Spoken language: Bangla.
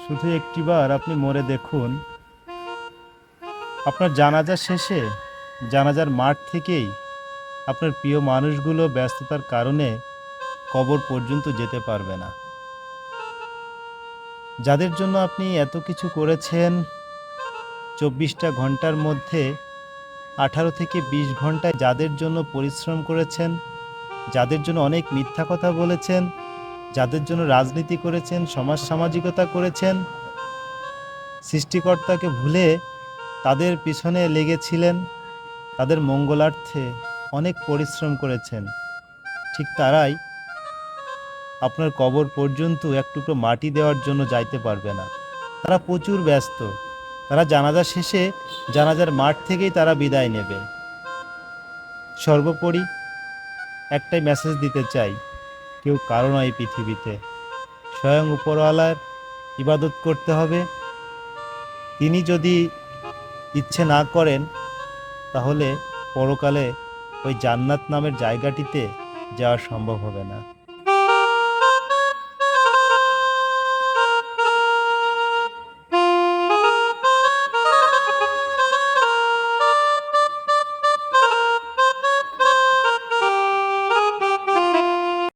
শুধু একটিবার আপনি মরে দেখুন, আপনার জানাজা শেষে জানাজার মাঠ থেকেই আপনার প্রিয় মানুষগুলো ব্যস্ততার কারণে কবর পর্যন্ত যেতে পারবে না। যাদের জন্য আপনি এত কিছু করেছেন, ২৪টা ঘন্টার মধ্যে ১৮ থেকে ২০ ঘন্টায় যাদের জন্য পরিশ্রম করেছেন, যাদের জন্য অনেক মিথ্যা কথা বলেছেন, যাদের জন্য রাজনীতি করেছেন, সমাজ সামাজিকতা করেছেন, সৃষ্টিকর্তাকে ভুলে তাদের পিছনে লেগেছিলেন, তাদের মঙ্গলার্থে অনেক পরিশ্রম করেছেন, ঠিক তারাই আপনার কবর পর্যন্ত এক টুকরো মাটি দেওয়ার জন্য যাইতে পারবে না। তারা প্রচুর ব্যস্ত। তারা জানাজা শেষে জানাজার মাঠ থেকেই তারা বিদায় নেবে। সর্বোপরি একটাই মেসেজ দিতে চাই, কেউ কারো নয় এই পৃথিবীতে, স্বয়ং উপরওয়ালার ইবাদত করতে হবে। তিনি যদি ইচ্ছে না করেন তাহলে পরকালে ওই জান্নাত নামের জায়গাটিতে যাওয়া সম্ভব হবে না।